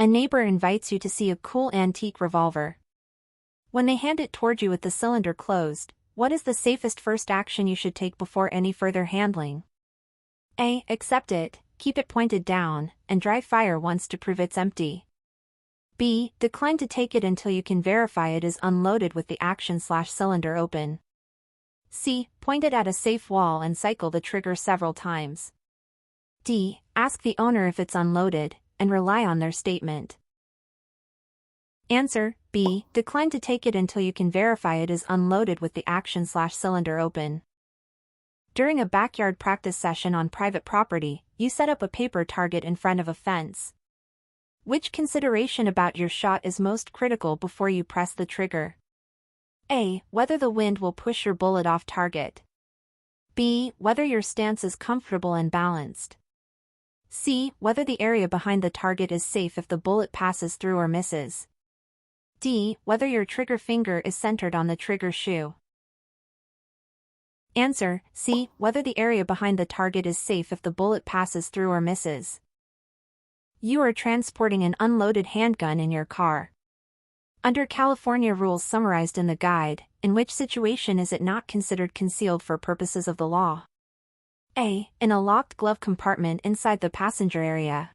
A neighbor invites you to see a cool antique revolver. When they hand it toward you with the cylinder closed, what is the safest first action you should take before any further handling? A. Accept it, keep it pointed down, and dry fire once to prove it's empty. B. Decline to take it until you can verify it is unloaded with the action/cylinder open. C. Point it at a safe wall and cycle the trigger several times. D. Ask the owner if it's unloaded, and rely on their statement. Answer: B. Decline to take it until you can verify it is unloaded with the action/cylinder open. During a backyard practice session on private property, you set up a paper target in front of a fence. Which consideration about your shot is most critical before you press the trigger? A. Whether the wind will push your bullet off target. B. Whether your stance is comfortable and balanced. C. Whether the area behind the target is safe if the bullet passes through or misses. D. Whether your trigger finger is centered on the trigger shoe. Answer: C. Whether the area behind the target is safe if the bullet passes through or misses. You are transporting an unloaded handgun in your car. Under California rules summarized in the guide, in which situation is it not considered concealed for purposes of the law? A. In a locked glove compartment inside the passenger area.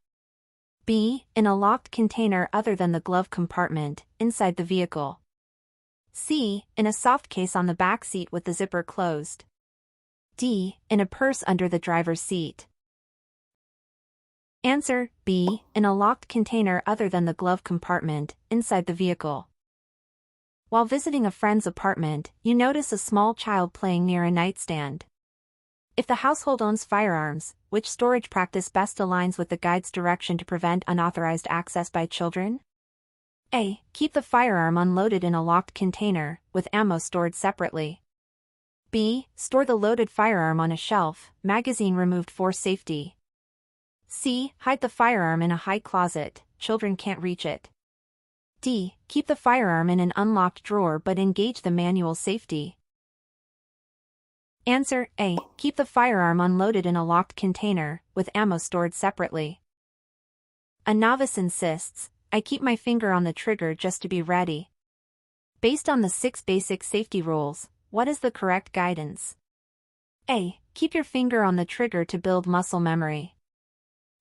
B. In a locked container other than the glove compartment, inside the vehicle. C. In a soft case on the back seat with the zipper closed. D. In a purse under the driver's seat. Answer: B. In a locked container other than the glove compartment, inside the vehicle. While visiting a friend's apartment, you notice a small child playing near a nightstand. If the household owns firearms, which storage practice best aligns with the guide's direction to prevent unauthorized access by children? A. Keep the firearm unloaded in a locked container, with ammo stored separately. B. Store the loaded firearm on a shelf, magazine removed for safety. C. Hide the firearm in a high closet, children can't reach it. D. Keep the firearm in an unlocked drawer but engage the manual safety. Answer: A. Keep the firearm unloaded in a locked container, with ammo stored separately. A novice insists, I keep my finger on the trigger just to be ready. Based on the 6 basic safety rules, what is the correct guidance? A. Keep your finger on the trigger to build muscle memory.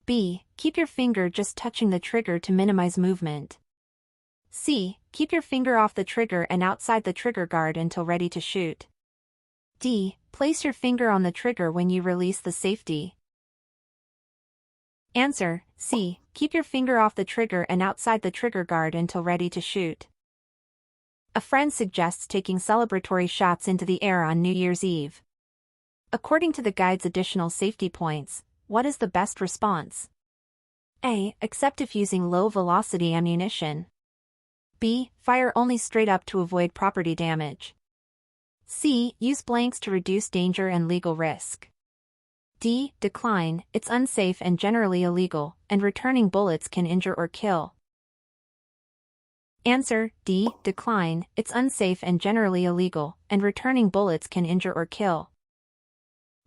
B. Keep your finger just touching the trigger to minimize movement. C. Keep your finger off the trigger and outside the trigger guard until ready to shoot. D. Place your finger on the trigger when you release the safety. Answer: C. Keep your finger off the trigger and outside the trigger guard until ready to shoot. A friend suggests taking celebratory shots into the air on New Year's Eve. According to the guide's additional safety points, what is the best response? A. Accept if using low-velocity ammunition. B. Fire only straight up to avoid property damage. C. Use blanks to reduce danger and legal risk. D. Decline, it's unsafe and generally illegal, and returning bullets can injure or kill. Answer: D. Decline, it's unsafe and generally illegal, and returning bullets can injure or kill.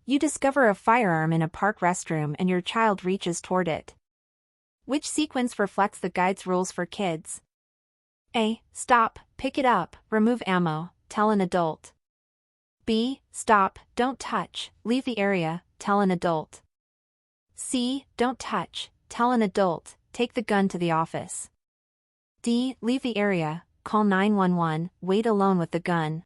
You discover a firearm in a park restroom and your child reaches toward it. Which sequence reflects the guide's rules for kids? A. Stop, pick it up, remove ammo, tell an adult. B. Stop, don't touch, leave the area, tell an adult. C. Don't touch, tell an adult, take the gun to the office. D. Leave the area, call 911, wait alone with the gun.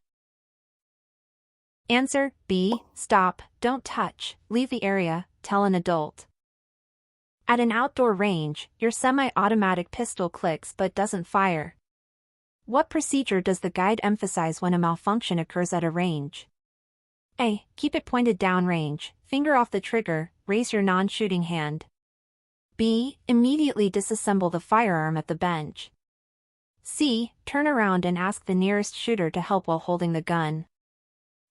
Answer: B. Stop, don't touch, leave the area, tell an adult. At an outdoor range, your semi-automatic pistol clicks but doesn't fire. What procedure does the guide emphasize when a malfunction occurs at a range? A. Keep it pointed downrange, finger off the trigger, raise your non-shooting hand. B. Immediately disassemble the firearm at the bench. C. Turn around and ask the nearest shooter to help while holding the gun.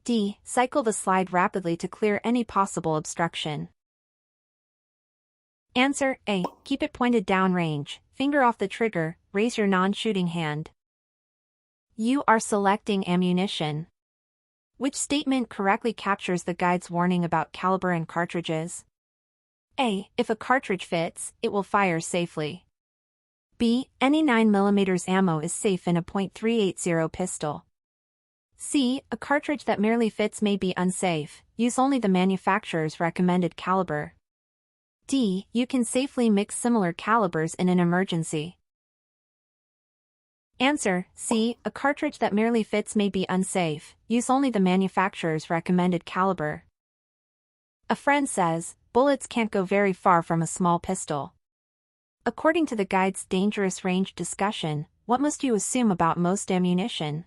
D. Cycle the slide rapidly to clear any possible obstruction. Answer: A. Keep it pointed downrange, finger off the trigger, raise your non-shooting hand. You are selecting ammunition. Which statement correctly captures the guide's warning about caliber and cartridges? A. If a cartridge fits, it will fire safely. B. Any 9mm ammo is safe in a .380 pistol. C. A cartridge that merely fits may be unsafe. Use only the manufacturer's recommended caliber. D. You can safely mix similar calibers in an emergency. Answer: C. A cartridge that merely fits may be unsafe. Use only the manufacturer's recommended caliber. A friend says, bullets can't go very far from a small pistol. According to the guide's dangerous range discussion, what must you assume about most ammunition?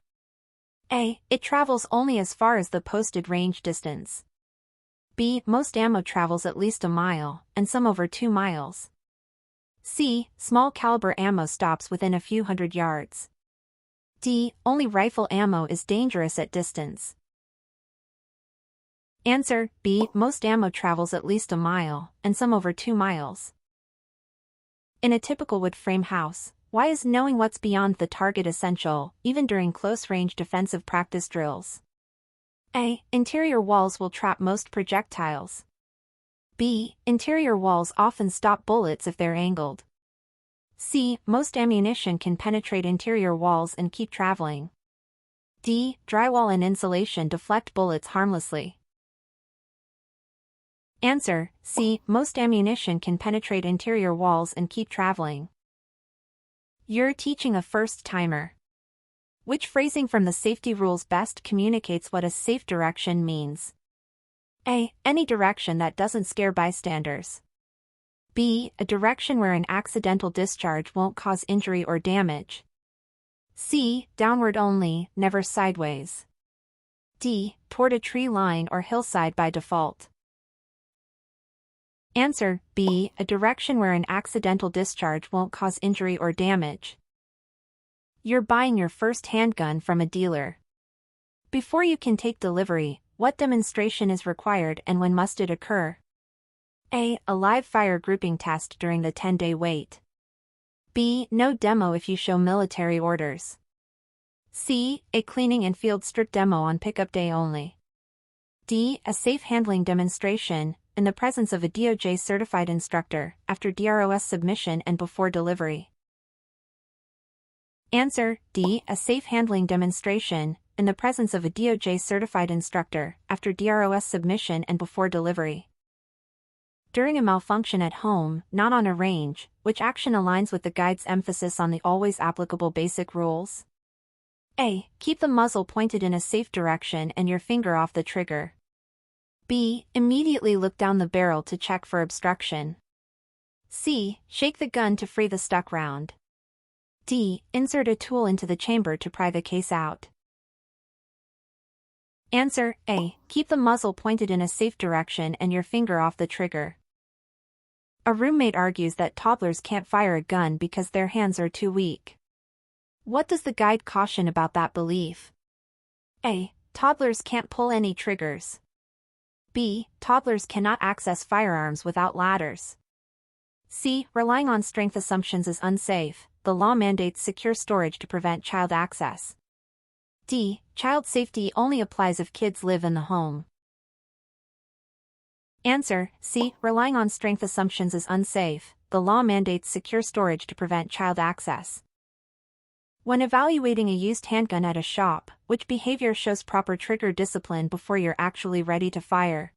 A. It travels only as far as the posted range distance. B. Most ammo travels at least a mile, and some over 2 miles. C. Small caliber ammo stops within a few hundred yards. D. Only rifle ammo is dangerous at distance. Answer: B. Most ammo travels at least a mile, and some over 2 miles. In a typical wood frame house, why is knowing what's beyond the target essential, even during close-range defensive practice drills? A. Interior walls will trap most projectiles. B. Interior walls often stop bullets if they're angled. C. Most ammunition can penetrate interior walls and keep traveling. D. Drywall and insulation deflect bullets harmlessly. Answer: C. Most ammunition can penetrate interior walls and keep traveling. You're teaching a first-timer. Which phrasing from the safety rules best communicates what a safe direction means? A. Any direction that doesn't scare bystanders. B. A direction where an accidental discharge won't cause injury or damage. C. Downward only, never sideways. D. Toward a tree line or hillside by default. Answer: B. A direction where an accidental discharge won't cause injury or damage. You're buying your first handgun from a dealer. Before you can take delivery, what demonstration is required and when must it occur? A. A live fire grouping test during the 10-day wait. B. No demo if you show military orders. C. A cleaning and field strip demo on pickup day only. D. A safe handling demonstration, in the presence of a DOJ-certified instructor, after DROS submission and before delivery. Answer: D. A safe handling demonstration, in the presence of a DOJ-certified instructor, after DROS submission and before delivery. During a malfunction at home, not on a range, which action aligns with the guide's emphasis on the always applicable basic rules? A. Keep the muzzle pointed in a safe direction and your finger off the trigger. B. Immediately look down the barrel to check for obstruction. C. Shake the gun to free the stuck round. D. Insert a tool into the chamber to pry the case out. Answer: A. Keep the muzzle pointed in a safe direction and your finger off the trigger. A roommate argues that toddlers can't fire a gun because their hands are too weak. What does the guide caution about that belief? A. Toddlers can't pull any triggers. B. Toddlers cannot access firearms without ladders. C. Relying on strength assumptions is unsafe. The law mandates secure storage to prevent child access. D. Child safety only applies if kids live in the home. Answer: C. Relying on strength assumptions is unsafe. The law mandates secure storage to prevent child access. When evaluating a used handgun at a shop, which behavior shows proper trigger discipline before you're actually ready to fire?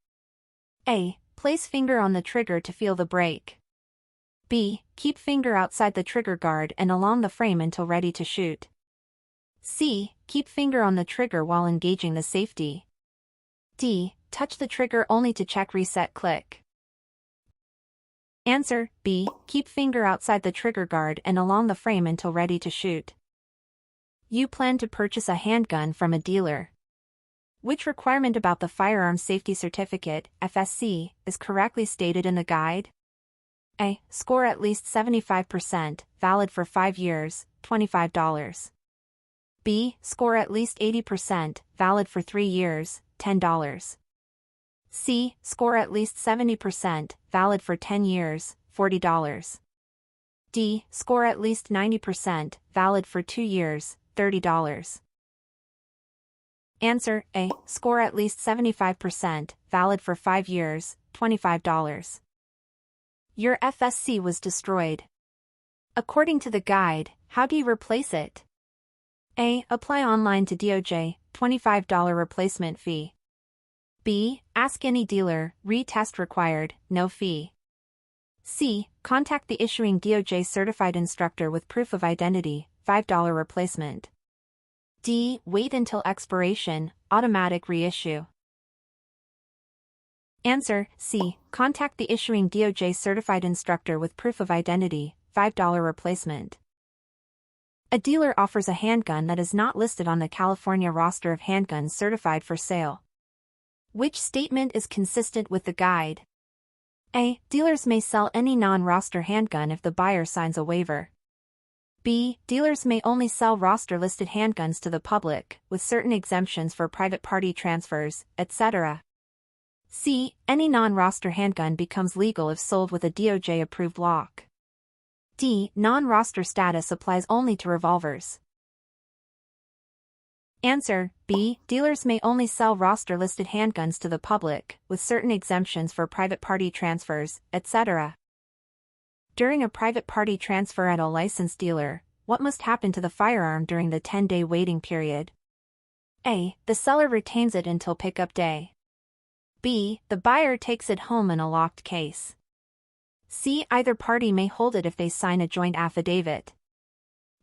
A. Place finger on the trigger to feel the break. B. Keep finger outside the trigger guard and along the frame until ready to shoot. C. Keep finger on the trigger while engaging the safety. D. Touch the trigger only to check reset click. Answer: B. Keep finger outside the trigger guard and along the frame until ready to shoot. You plan to purchase a handgun from a dealer. Which requirement about the Firearm Safety Certificate, FSC, is correctly stated in the guide? A. Score at least 75%, valid for 5 years, $25. B. Score at least 80%, valid for 3 years, $10. C. Score at least 70%, valid for 10 years, $40. D. Score at least 90%, valid for 2 years, $30. Answer: A. Score at least 75%, valid for 5 years, $25. Your FSC was destroyed. According to the guide, how do you replace it? A. Apply online to DOJ, $25 replacement fee. B. Ask any dealer, retest required, no fee. C. Contact the issuing DOJ certified instructor with proof of identity, $5 replacement. D. Wait until expiration, automatic reissue. Answer, C. Contact the issuing DOJ certified instructor with proof of identity, $5 replacement. A dealer offers a handgun that is not listed on the California roster of handguns certified for sale. Which statement is consistent with the guide? A. Dealers may sell any non-roster handgun if the buyer signs a waiver. B. Dealers may only sell roster-listed handguns to the public, with certain exemptions for private party transfers, etc. C. Any non-roster handgun becomes legal if sold with a DOJ-approved lock. D. Non-roster status applies only to revolvers. Answer, B. Dealers may only sell roster-listed handguns to the public, with certain exemptions for private party transfers, etc. During a private party transfer at a licensed dealer, what must happen to the firearm during the 10-day waiting period? A. The seller retains it until pickup day. B. The buyer takes it home in a locked case. C. Either party may hold it if they sign a joint affidavit.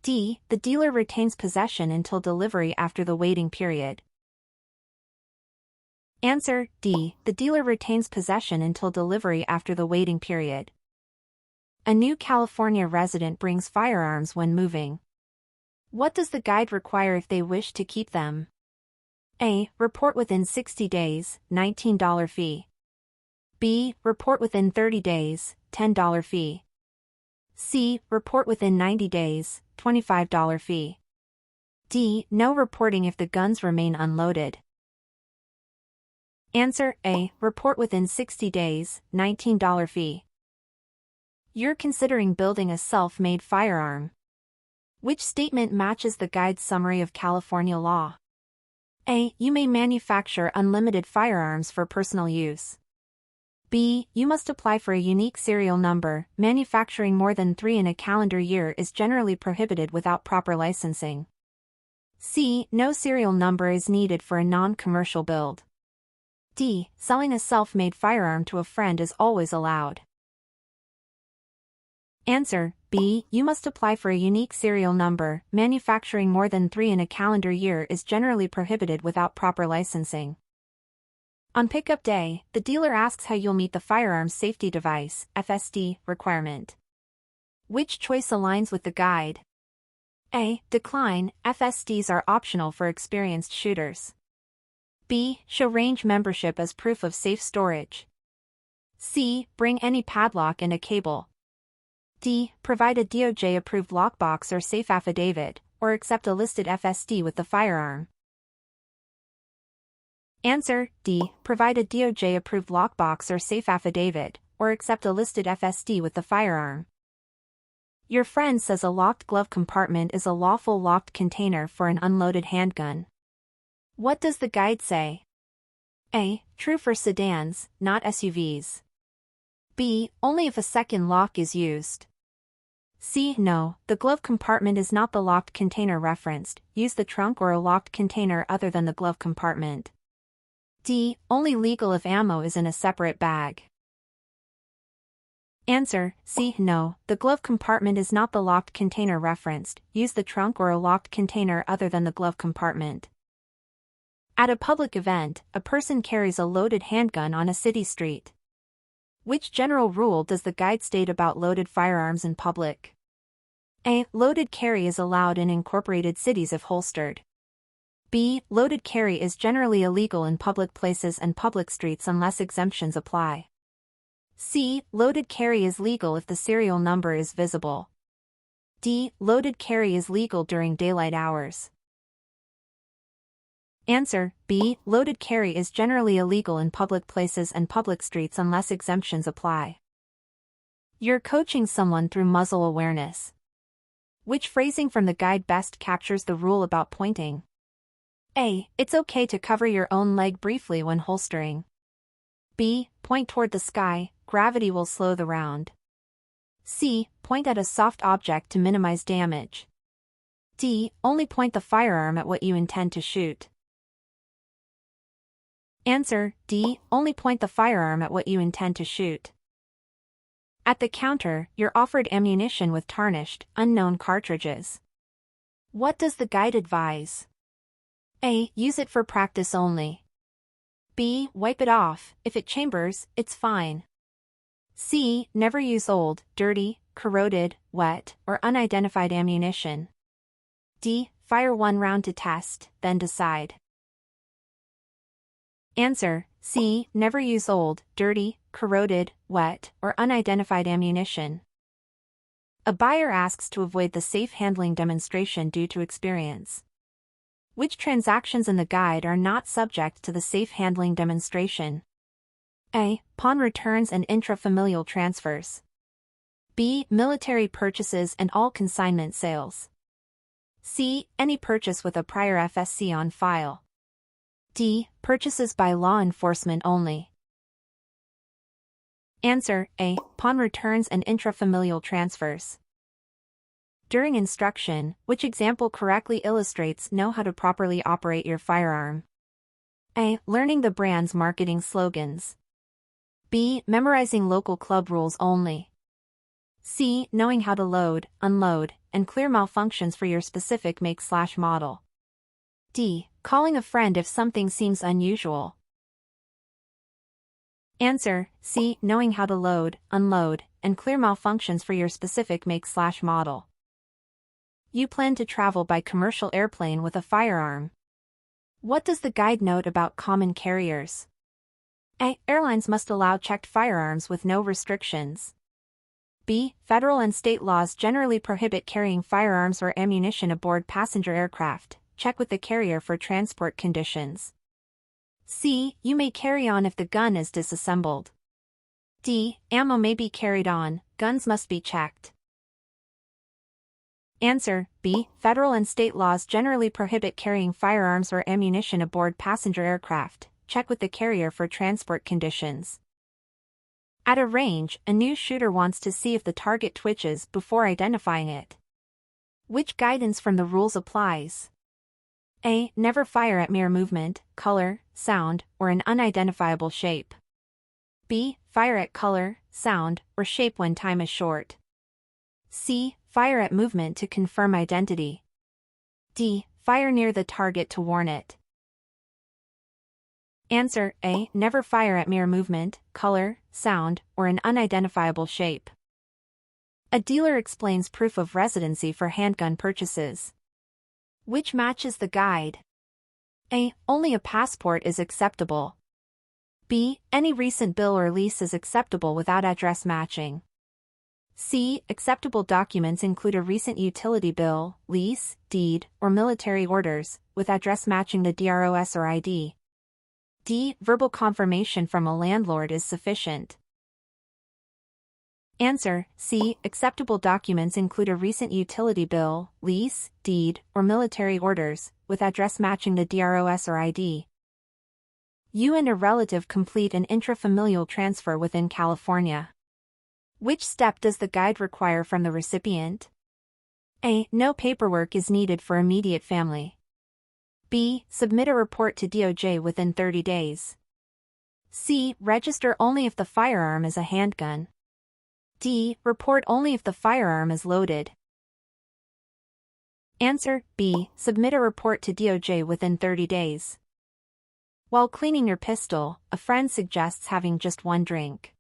D. The dealer retains possession until delivery after the waiting period. Answer, D. The dealer retains possession until delivery after the waiting period. A new California resident brings firearms when moving. What does the guide require if they wish to keep them? A. Report within 60 days, $19 fee. B. Report within 30 days, $10 fee. C. Report within 90 days, $25 fee. D. No reporting if the guns remain unloaded. Answer, A. Report within 60 days, $19 fee. You're considering building a self-made firearm. Which statement matches the guide's summary of California law? A. You may manufacture unlimited firearms for personal use. B. You must apply for a unique serial number. Manufacturing more than 3 in a calendar year is generally prohibited without proper licensing. C. No serial number is needed for a non-commercial build. D. Selling a self-made firearm to a friend is always allowed. Answer, B. You must apply for a unique serial number. Manufacturing more than 3 in a calendar year is generally prohibited without proper licensing. On pickup day, the dealer asks how you'll meet the Firearm Safety Device (FSD) requirement. Which choice aligns with the guide? A. Decline, FSDs are optional for experienced shooters. B. Show range membership as proof of safe storage. C. Bring any padlock and a cable. D. Provide a DOJ-approved lockbox or safe affidavit, or accept a listed FSD with the firearm. Answer, D. Provide a DOJ-approved lockbox or safe affidavit, or accept a listed FSD with the firearm. Your friend says a locked glove compartment is a lawful locked container for an unloaded handgun. What does the guide say? A. True for sedans, not SUVs. B. Only if a second lock is used. C. No, the glove compartment is not the locked container referenced. Use the trunk or a locked container other than the glove compartment. D. Only legal if ammo is in a separate bag. Answer, C. No, the glove compartment is not the locked container referenced. Use the trunk or a locked container other than the glove compartment. At a public event, a person carries a loaded handgun on a city street. Which general rule does the guide state about loaded firearms in public? A. Loaded carry is allowed in incorporated cities if holstered. B. Loaded carry is generally illegal in public places and public streets unless exemptions apply. C. Loaded carry is legal if the serial number is visible. D. Loaded carry is legal during daylight hours. Answer, B. Loaded carry is generally illegal in public places and public streets unless exemptions apply. You're coaching someone through muzzle awareness. Which phrasing from the guide best captures the rule about pointing? A. It's okay to cover your own leg briefly when holstering. B. Point toward the sky, gravity will slow the round. C. Point at a soft object to minimize damage. D. Only point the firearm at what you intend to shoot. Answer: D. Only point the firearm at what you intend to shoot. At the counter, you're offered ammunition with tarnished, unknown cartridges. What does the guide advise? A. Use it for practice only. B. Wipe it off. If it chambers, it's fine. C. Never use old, dirty, corroded, wet, or unidentified ammunition. D. Fire one round to test, then decide. Answer: C. Never use old, dirty, corroded, wet, or unidentified ammunition. A buyer asks to avoid the safe handling demonstration due to experience. Which transactions in the guide are not subject to the safe handling demonstration? A. Pawn returns and intrafamilial transfers. B. Military purchases and all consignment sales. C. Any purchase with a prior FSC on file. D. Purchases by law enforcement only. Answer: A. Pawn returns and intrafamilial transfers. During instruction, which example correctly illustrates know how to properly operate your firearm? A. Learning the brand's marketing slogans. B. Memorizing local club rules only. C. Knowing how to load, unload, and clear malfunctions for your specific make/model. D. Calling a friend if something seems unusual. Answer: C. Knowing how to load, unload, and clear malfunctions for your specific make/model. You plan to travel by commercial airplane with a firearm. What does the guide note about common carriers? A. Airlines must allow checked firearms with no restrictions. B. Federal and state laws generally prohibit carrying firearms or ammunition aboard passenger aircraft. Check with the carrier for transport conditions. C. You may carry on if the gun is disassembled. D. Ammo may be carried on, guns must be checked. Answer: B. Federal and state laws generally prohibit carrying firearms or ammunition aboard passenger aircraft. Check with the carrier for transport conditions. At a range, a new shooter wants to see if the target twitches before identifying it. Which guidance from the rules applies? A. Never fire at mere movement, color, sound, or an unidentifiable shape. B. Fire at color, sound, or shape when time is short. C. Fire at movement to confirm identity. D. Fire near the target to warn it. Answer: A. Never fire at mere movement, color, sound, or an unidentifiable shape. A dealer explains proof of residency for handgun purchases. Which matches the guide? A. Only a passport is acceptable. B. Any recent bill or lease is acceptable without address matching. C. Acceptable documents include a recent utility bill, lease, deed, or military orders, with address matching the DROS or ID. D. Verbal confirmation from a landlord is sufficient. Answer: C. Acceptable documents include a recent utility bill, lease, deed, or military orders, with address matching the DROS or ID. You and a relative complete an intrafamilial transfer within California. Which step does the guide require from the recipient? A. No paperwork is needed for immediate family. B. Submit a report to DOJ within 30 days. C. Register only if the firearm is a handgun. D. Report only if the firearm is loaded. Answer: B. Submit a report to DOJ within 30 days. While cleaning your pistol, a friend suggests having just one drink.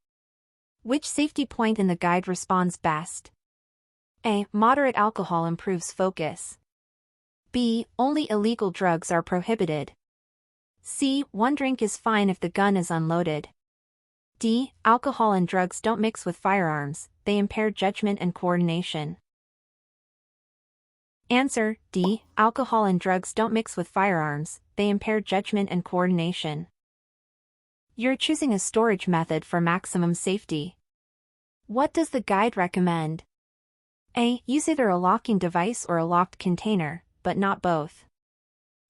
Which safety point in the guide responds best? A. Moderate alcohol improves focus. B. Only illegal drugs are prohibited. C. One drink is fine if the gun is unloaded. D. Alcohol and drugs don't mix with firearms, they impair judgment and coordination. Answer: D. Alcohol and drugs don't mix with firearms, they impair judgment and coordination. You're choosing a storage method for maximum safety. What does the guide recommend? A. Use either a locking device or a locked container, but not both.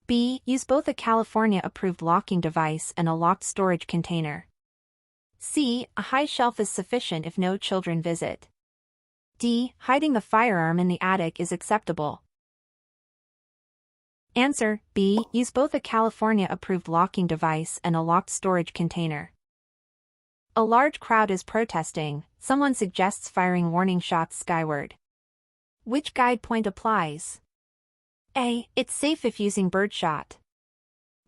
B. Use both a California-approved locking device and a locked storage container. C. A high shelf is sufficient if no children visit. D. Hiding the firearm in the attic is acceptable. Answer B. Use both a California-approved locking device and a locked storage container. A large crowd is protesting. Someone suggests firing warning shots skyward. Which guide point applies? A. It's safe if using birdshot.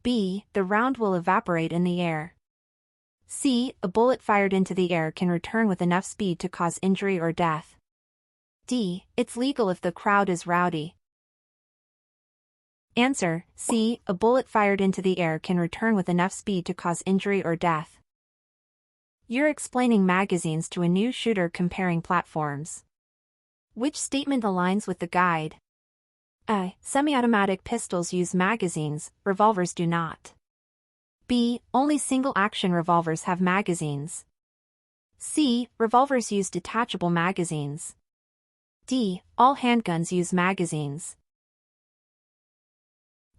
B. The round will evaporate in the air. C. A bullet fired into the air can return with enough speed to cause injury or death. D. It's legal if the crowd is rowdy. Answer C. A bullet fired into the air can return with enough speed to cause injury or death. You're explaining magazines to a new shooter comparing platforms. Which statement aligns with the guide? A. Semi-automatic pistols use magazines, revolvers do not. B. Only single-action revolvers have magazines. C. Revolvers use detachable magazines. D. All handguns use magazines.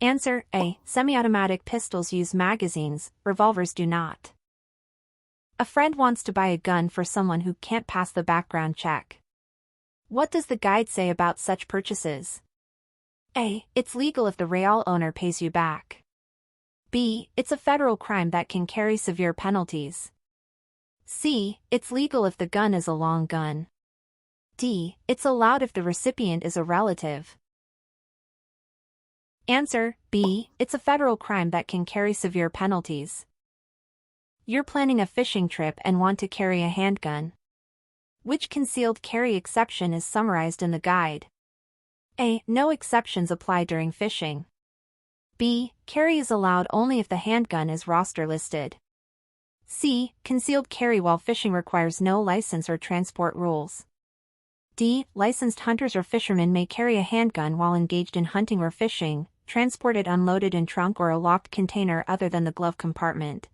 Answer A. Semi-automatic pistols use magazines, revolvers do not. A friend wants to buy a gun for someone who can't pass the background check. What does the guide say about such purchases? A. It's legal if the real owner pays you back. B. It's a federal crime that can carry severe penalties. C. It's legal if the gun is a long gun. D. It's allowed if the recipient is a relative. Answer B. It's a federal crime that can carry severe penalties. You're planning a fishing trip and want to carry a handgun. Which concealed carry exception is summarized in the guide? A. No exceptions apply during fishing. B. Carry is allowed only if the handgun is roster listed. C. Concealed carry while fishing requires no license or transport rules. D. Licensed hunters or fishermen may carry a handgun while engaged in hunting or fishing, transported unloaded in trunk or a locked container other than the glove compartment.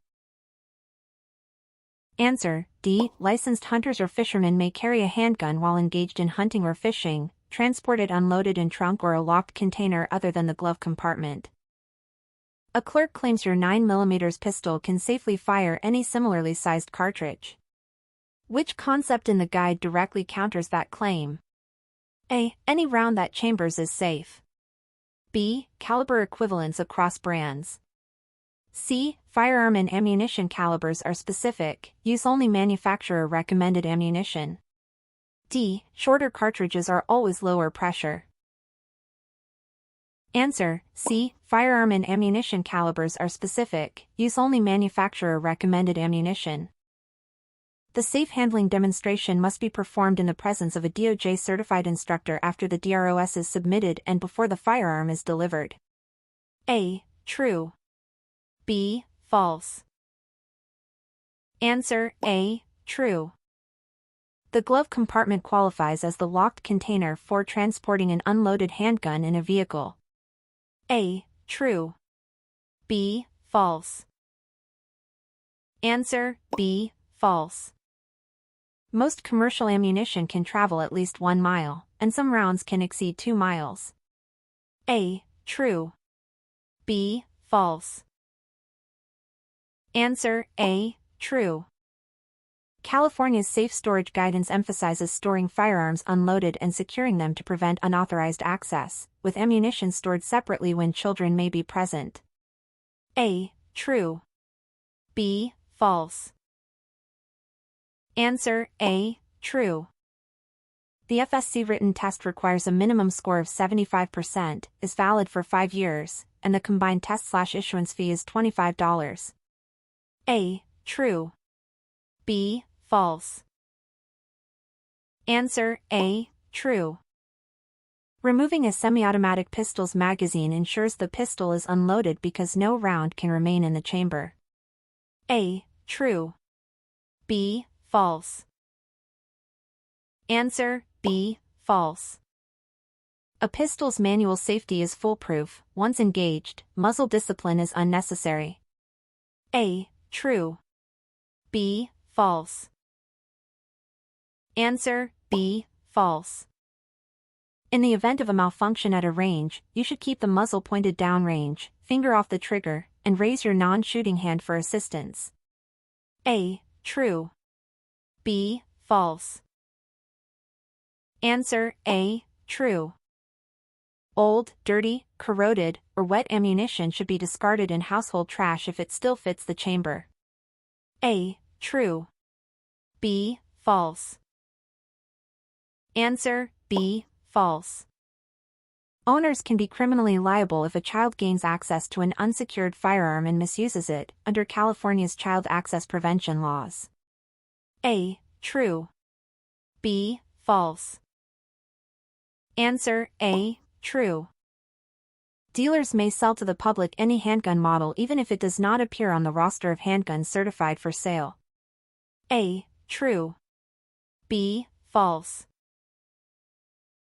Answer D. Licensed hunters or fishermen may carry a handgun while engaged in hunting or fishing, transported unloaded in trunk or a locked container other than the glove compartment. A clerk claims your 9mm pistol can safely fire any similarly sized cartridge. Which concept in the guide directly counters that claim? A. Any round that chambers is safe. B. Caliber equivalence across brands. C. Firearm and ammunition calibers are specific, use only manufacturer-recommended ammunition. D. Shorter cartridges are always lower pressure. Answer C. Firearm and ammunition calibers are specific, use only manufacturer-recommended ammunition. The safe handling demonstration must be performed in the presence of a DOJ-certified instructor after the DROS is submitted and before the firearm is delivered. A. True. B. False. Answer A. True. The glove compartment qualifies as the locked container for transporting an unloaded handgun in a vehicle. A. True. B. False. Answer B. False. Most commercial ammunition can travel at least 1 mile, and some rounds can exceed 2 miles. A. True. B. False. Answer A. True. California's safe storage guidance emphasizes storing firearms unloaded and securing them to prevent unauthorized access, with ammunition stored separately when children may be present. A. True. B. False. Answer A. True. The FSC written test requires a minimum score of 75%, is valid for 5 years, and the combined test/issuance fee is $25. A. True. B. False. Answer A. True. Removing a semi-automatic pistol's magazine ensures the pistol is unloaded because no round can remain in the chamber. A. True. B. False. Answer B. False. A pistol's manual safety is foolproof. Once engaged, muzzle discipline is unnecessary. A. True. B. False. Answer B. False. In the event of a malfunction at a range, you should keep the muzzle pointed downrange, finger off the trigger, and raise your non-shooting hand for assistance. A. True. B. False. Answer A. True. Old, dirty, corroded, or wet ammunition should be discarded in household trash if it still fits the chamber. A. True. B. False. Answer B. False. Owners can be criminally liable if a child gains access to an unsecured firearm and misuses it, under California's child access prevention laws. A. True. B. False. Answer A. True. Dealers may sell to the public any handgun model even if it does not appear on the roster of handguns certified for sale. A. True. B. False.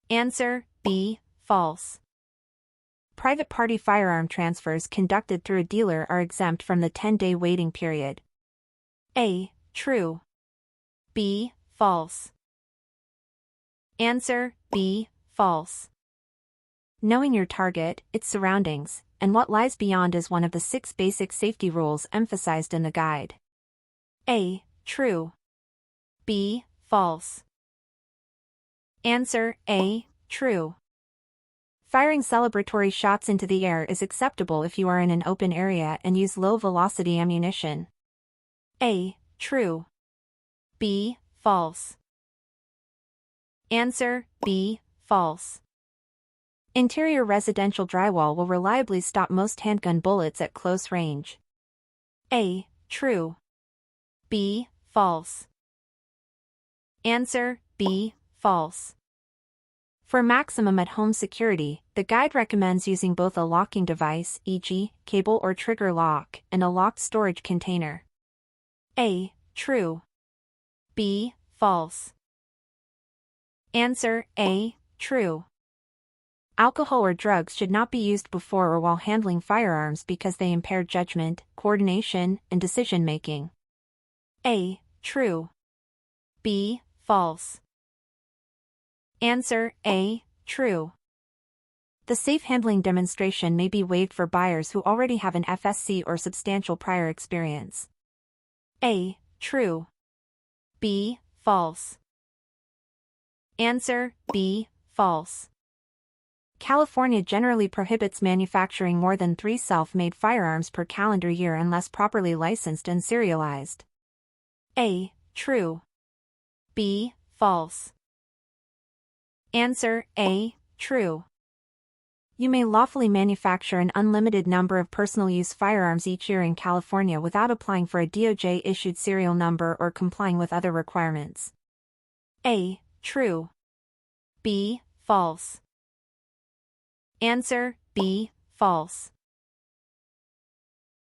Answer B. False. Private party firearm transfers conducted through a dealer are exempt from the 10-day waiting period. A. True. B. False. Answer B. False. Knowing your target, its surroundings, and what lies beyond is one of the 6 basic safety rules emphasized in the guide. A. True. B. False. Answer A. True. Firing celebratory shots into the air is acceptable if you are in an open area and use low-velocity ammunition. A. True. B. False. Answer B. False. Interior residential drywall will reliably stop most handgun bullets at close range. A. True. B. False. Answer B. False. For maximum at-home security, the guide recommends using both a locking device, e.g., cable or trigger lock, and a locked storage container. A. True. B. False. Answer A. True. Alcohol or drugs should not be used before or while handling firearms because they impair judgment, coordination, and decision-making. A. True. B. False. Answer A. True. The safe handling demonstration may be waived for buyers who already have an FSC or substantial prior experience. A. True. B. False. Answer B. False. California generally prohibits manufacturing more than 3 self-made firearms per calendar year unless properly licensed and serialized. A. True. B. False. Answer A. True. You may lawfully manufacture an unlimited number of personal use firearms each year in California without applying for a DOJ-issued serial number or complying with other requirements. A. True. B. False. Answer B. False.